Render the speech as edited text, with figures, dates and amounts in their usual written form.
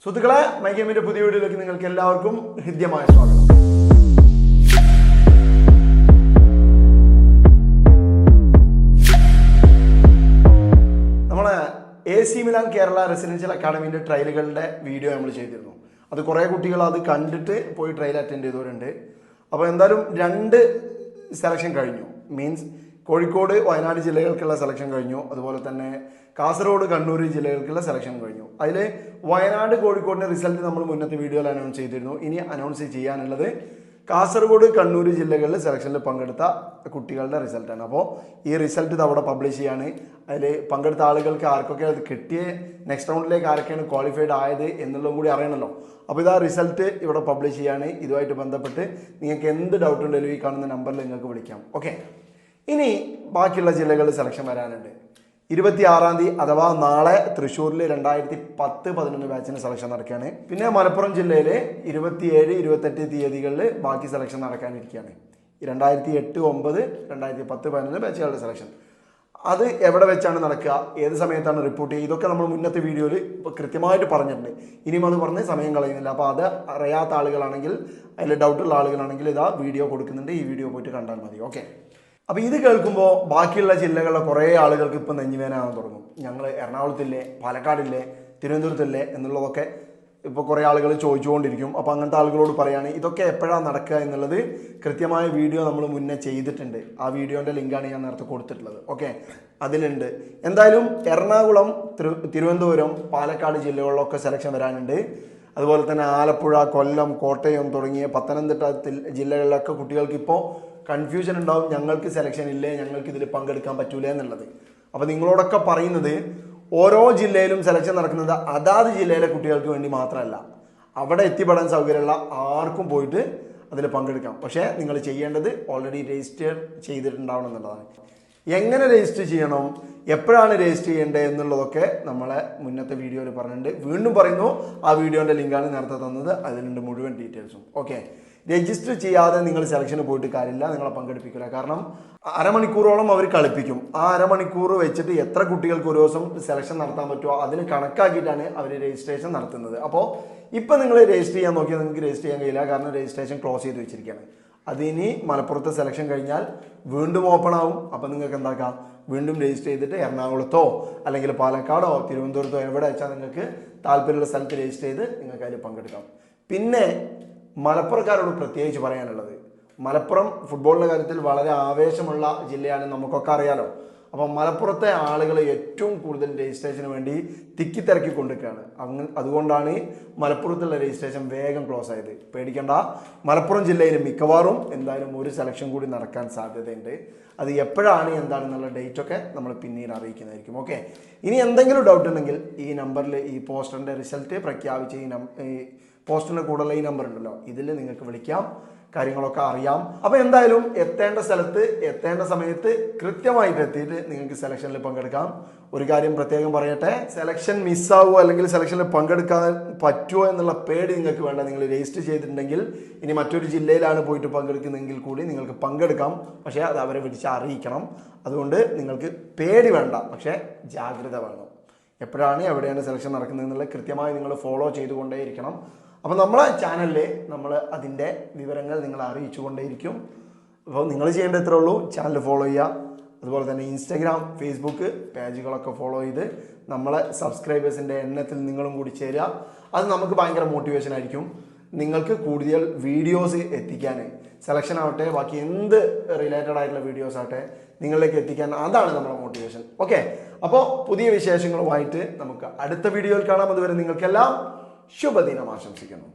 സുഹൃത്തുക്കളെ, മൈഗെയിമിന്റെ പുതിയ വീഡിയോയിലേക്ക് നിങ്ങൾക്ക് എല്ലാവർക്കും ഹൃദ്യമായ സ്വാഗതം. നമ്മളെ AC മിലാൻ കേരള റെസിഡൻഷ്യൽ അക്കാഡമിന്റെ ട്രയലുകളുടെ വീഡിയോ നമ്മൾ ചെയ്തിരുന്നു. അത് കുറേ കുട്ടികൾ അത് കണ്ടിട്ട് പോയി ട്രയൽ അറ്റൻഡ് ചെയ്തവരുണ്ട്. അപ്പോൾ എന്തായാലും 2 സെലക്ഷൻ കഴിഞ്ഞു. മീൻസ് കോഴിക്കോട് വയനാട് ജില്ലകൾക്കുള്ള സെലക്ഷൻ കഴിഞ്ഞു. അതുപോലെ തന്നെ കാസർഗോഡ് കണ്ണൂർ ജില്ലകൾക്കുള്ള സെലക്ഷൻ കഴിഞ്ഞു. അതിൽ വയനാട് കോഴിക്കോടിൻ്റെ റിസൾട്ട് നമ്മൾ മുന്നത്തെ വീഡിയോയിൽ അനൗൺസ് ചെയ്തിരുന്നു. ഇനി അനൗൺസ് ചെയ്യാനുള്ളത് കാസർഗോഡ് കണ്ണൂർ ജില്ലകളിൽ സെലക്ഷനിൽ പങ്കെടുത്ത കുട്ടികളുടെ റിസൾട്ടാണ്. അപ്പോൾ ഈ റിസൾട്ട് ഇത് അവിടെ പബ്ലിഷ് ചെയ്യാണ്. അതിൽ പങ്കെടുത്ത ആളുകൾക്ക് ആർക്കൊക്കെ അത് കിട്ടിയ നെക്സ്റ്റ് റൗണ്ടിലേക്ക് ആരൊക്കെയാണ് ക്വാളിഫൈഡ് ആയത് എന്നുള്ളതും കൂടി അറിയണമല്ലോ. അപ്പോൾ ഇതാ റിസൾട്ട് ഇവിടെ പബ്ലിഷ് ചെയ്യാണ്. ഇതുമായിട്ട് ബന്ധപ്പെട്ട് നിങ്ങൾക്ക് എന്ത് ഡൗട്ട് ഉണ്ടെങ്കിലും ഈ കാണുന്ന നമ്പറിൽ നിങ്ങൾക്ക് വിളിക്കാം. ഓക്കെ, ഇനി ബാക്കിയുള്ള ജില്ലകളിൽ സെലക്ഷൻ വരാനുണ്ട്. 26-ാം തീയതി അഥവാ നാളെ തൃശ്ശൂരിൽ 2010-11 ബാച്ചിന് സെലക്ഷൻ നടക്കുകയാണ്. പിന്നെ മലപ്പുറം ജില്ലയിൽ 27, 28 തീയതികളിൽ ബാക്കി സെലക്ഷൻ നടക്കാനിരിക്കുകയാണ്. 2008, 9, 2010, 11 ബാച്ചുകളുടെ സെലക്ഷൻ അത് എവിടെ വെച്ചാണ് നടക്കുക, ഏത് സമയത്താണ് റിപ്പോർട്ട് ചെയ്യുക, ഇതൊക്കെ നമ്മൾ മുന്നത്തെ വീഡിയോയിൽ ഇപ്പോൾ കൃത്യമായിട്ട് പറഞ്ഞിട്ടുണ്ട്. ഇനിയും അത് പറഞ്ഞ് സമയം കളയുന്നില്ല. അപ്പോൾ അത് അറിയാത്ത ആളുകളാണെങ്കിൽ, അതിൽ ഡൗട്ടുള്ള ആളുകളാണെങ്കിൽ ഇതാ വീഡിയോ കൊടുക്കുന്നുണ്ട്, ഈ വീഡിയോ പോയിട്ട് കണ്ടാൽ മതി. ഓക്കെ, അപ്പോൾ ഇത് കേൾക്കുമ്പോൾ ബാക്കിയുള്ള ജില്ലകളിലെ കുറേ ആളുകൾക്ക് ഇപ്പം നെഞ്ഞുവേനാകാൻ തുടങ്ങും. ഞങ്ങൾ എറണാകുളത്തില്ലേ, പാലക്കാടില്ലേ, തിരുവനന്തപുരത്തില്ലേ എന്നുള്ളതൊക്കെ ഇപ്പോൾ കുറേ ആളുകൾ ചോദിച്ചുകൊണ്ടിരിക്കും. അപ്പോൾ അങ്ങനത്തെ ആളുകളോട് പറയാണ്, ഇതൊക്കെ എപ്പോഴാണ് നടക്കുക എന്നുള്ളത് കൃത്യമായ വീഡിയോ നമ്മൾ മുന്നേ ചെയ്തിട്ടുണ്ട്. ആ വീഡിയോൻ്റെ ലിങ്കാണ് ഞാൻ നേരത്തെ കൊടുത്തിട്ടുള്ളത്. ഓക്കെ, അതിലുണ്ട്. എന്തായാലും എറണാകുളം, തിരുവനന്തപുരം, പാലക്കാട് ജില്ലകളിലൊക്കെ സെലക്ഷൻ വരാനുണ്ട്. അതുപോലെ തന്നെ ആലപ്പുഴ, കൊല്ലം, കോട്ടയം തുടങ്ങിയ പത്തനംതിട്ട ജില്ലകളിലൊക്കെ കുട്ടികൾക്ക് ഇപ്പോൾ കൺഫ്യൂഷൻ ഉണ്ടാവും. ഞങ്ങൾക്ക് സെലക്ഷൻ ഇല്ലേ, ഞങ്ങൾക്ക് ഇതിൽ പങ്കെടുക്കാൻ പറ്റൂല എന്നുള്ളത്. അപ്പോൾ നിങ്ങളോടൊക്കെ പറയുന്നത്, ഓരോ ജില്ലയിലും സെലക്ഷൻ നടക്കുന്നത് അതാത് ജില്ലയിലെ കുട്ടികൾക്ക് വേണ്ടി മാത്രമല്ല, അവിടെ എത്തിപ്പെടാൻ സൗകര്യമുള്ള ആർക്കും പോയിട്ട് അതിൽ പങ്കെടുക്കാം. പക്ഷേ നിങ്ങൾ ചെയ്യേണ്ടത് ഓൾറെഡി രജിസ്റ്റർ ചെയ്തിട്ടുണ്ടാവണം എന്നുള്ളതാണ്. എങ്ങനെ രജിസ്റ്റർ ചെയ്യണം, എപ്പോഴാണ് രജിസ്റ്റർ ചെയ്യേണ്ടത് എന്നുള്ളതൊക്കെ നമ്മളെ മുന്നത്തെ വീഡിയോയിൽ പറഞ്ഞിട്ടുണ്ട്. വീണ്ടും പറയുന്നു, ആ വീഡിയോൻ്റെ ലിങ്കാണ് നേരത്തെ തന്നത്, അതിലുണ്ട് മുഴുവൻ ഡീറ്റെയിൽസും. ഓക്കെ, രജിസ്റ്റർ ചെയ്യാതെ നിങ്ങൾ സെലക്ഷന് പോയിട്ട് കാര്യമില്ല, നിങ്ങളെ പങ്കെടുപ്പിക്കില്ല. കാരണം അരമണിക്കൂറോളം അവർ കളിപ്പിക്കും. ആ അരമണിക്കൂർ വെച്ചിട്ട് എത്ര കുട്ടികൾക്ക് ഒരു ദിവസം സെലക്ഷൻ നടത്താൻ പറ്റുമോ അതിന് കണക്കാക്കിയിട്ടാണ് അവർ രജിസ്ട്രേഷൻ നടത്തുന്നത്. അപ്പോൾ ഇപ്പം നിങ്ങൾ രജിസ്റ്റർ ചെയ്യാൻ നോക്കിയാൽ നിങ്ങൾക്ക് രജിസ്റ്റർ ചെയ്യാൻ കഴിയില്ല. കാരണം രജിസ്ട്രേഷൻ ക്ലോസ് ചെയ്ത് വെച്ചിരിക്കുകയാണ്. അതിനി മലപ്പുറത്തെ സെലക്ഷൻ കഴിഞ്ഞാൽ വീണ്ടും ഓപ്പൺ ആവും. അപ്പം നിങ്ങൾക്ക് എന്താക്കാം, വീണ്ടും രജിസ്റ്റർ ചെയ്തിട്ട് എറണാകുളത്തോ അല്ലെങ്കിൽ പാലക്കാടോ തിരുവനന്തപുരത്തോ എവിടെ വെച്ചാൽ നിങ്ങൾക്ക് താല്പര്യമുള്ള സ്ഥലത്ത് രജിസ്റ്റർ ചെയ്ത് നിങ്ങൾക്ക് അതിൽ പങ്കെടുക്കാം. പിന്നെ മലപ്പുറക്കാരോട് പ്രത്യേകിച്ച് പറയാനുള്ളത്, മലപ്പുറം ഫുട്ബോളിൻ്റെ കാര്യത്തിൽ വളരെ ആവേശമുള്ള ജില്ലയാണ്, നമുക്കൊക്കെ അറിയാലോ. അപ്പം മലപ്പുറത്തെ ആളുകൾ ഏറ്റവും കൂടുതൽ രജിസ്ട്രേഷന് വേണ്ടി തിക്കിത്തിരക്കി കൊണ്ടിരിക്കുകയാണ്. അതുകൊണ്ടാണ് മലപ്പുറത്തുള്ള രജിസ്ട്രേഷൻ വേഗം ക്ലോസ് ആയത്. പേടിക്കേണ്ട, മലപ്പുറം ജില്ലയിൽ മിക്കവാറും എന്തായാലും ഒരു സെലക്ഷൻ കൂടി നടക്കാൻ സാധ്യതയുണ്ട്. അത് എപ്പോഴാണ് എന്താണെന്നുള്ള ഡേറ്റൊക്കെ നമ്മൾ പിന്നീട് അറിയിക്കുന്നതായിരിക്കും. ഓക്കെ, ഇനി എന്തെങ്കിലും ഡൗട്ട് ഉണ്ടെങ്കിൽ ഈ നമ്പറിൽ, ഈ പോസ്റ്ററിൻ്റെ റിസൾട്ട് പ്രഖ്യാപിച്ച ഈ പോസ്റ്ററിൻ്റെ കൂടെയുള്ള ഈ നമ്പർ ഉണ്ടല്ലോ, ഇതിൽ നിങ്ങൾക്ക് വിളിക്കാം, കാര്യങ്ങളൊക്കെ അറിയാം. അപ്പോൾ എന്തായാലും എത്തേണ്ട സ്ഥലത്ത് എത്തേണ്ട സമയത്ത് കൃത്യമായിട്ട് എത്തിയിട്ട് നിങ്ങൾക്ക് സെലക്ഷനിൽ പങ്കെടുക്കാം. ഒരു കാര്യം പ്രത്യേകം പറയട്ടെ, സെലക്ഷൻ മിസ്സാവുമോ അല്ലെങ്കിൽ സെലക്ഷനിൽ പങ്കെടുക്കാൻ പറ്റുമോ എന്നുള്ള പേടി നിങ്ങൾക്ക് വേണ്ട. നിങ്ങൾ രജിസ്റ്റർ ചെയ്തിട്ടുണ്ടെങ്കിൽ ഇനി മറ്റൊരു ജില്ലയിലാണ് പോയിട്ട് പങ്കെടുക്കുന്നതെങ്കിൽ കൂടി നിങ്ങൾക്ക് പങ്കെടുക്കാം. പക്ഷേ അത് അവരെ വിളിച്ച് അറിയിക്കണം. അതുകൊണ്ട് നിങ്ങൾക്ക് പേടി വേണ്ട, പക്ഷേ ജാഗ്രത വേണം. എപ്പോഴാണ് എവിടെയാണ് സെലക്ഷൻ നടക്കുന്നതെന്നുള്ളത് കൃത്യമായി നിങ്ങൾ ഫോളോ ചെയ്തുകൊണ്ടേയിരിക്കണം. അപ്പോൾ നമ്മളെ ചാനലിൽ നമ്മൾ അതിൻ്റെ വിവരങ്ങൾ നിങ്ങളെ അറിയിച്ചു കൊണ്ടേയിരിക്കും. അപ്പോൾ നിങ്ങൾ ചെയ്യേണ്ട ഇത്രേ ഉള്ളൂ, ചാനൽ ഫോളോ ചെയ്യുക. അതുപോലെ തന്നെ ഇൻസ്റ്റഗ്രാം, ഫേസ്ബുക്ക് പേജുകളൊക്കെ ഫോളോ ചെയ്ത് നമ്മളെ സബ്സ്ക്രൈബേഴ്സിൻ്റെ എണ്ണത്തിൽ നിങ്ങളും കൂടി ചേരുക. അത് നമുക്ക് ഭയങ്കര മോട്ടിവേഷൻ ആയിരിക്കും. നിങ്ങൾക്ക് കൂടുതൽ വീഡിയോസ് എത്തിക്കാൻ, സെലക്ഷൻ ആവട്ടെ, ബാക്കി എന്ത് റിലേറ്റഡ് ആയിട്ടുള്ള വീഡിയോസ് ആവട്ടെ, നിങ്ങളിലേക്ക് എത്തിക്കാൻ, അതാണ് നമ്മുടെ മോട്ടിവേഷൻ. ഓക്കെ, അപ്പോൾ പുതിയ വിശേഷങ്ങളുമായിട്ട് നമുക്ക് അടുത്ത വീഡിയോയിൽ കാണാം. അതുവരെ നിങ്ങൾക്കെല്ലാം ശുഭദിനം ആശംസിക്കുന്നു.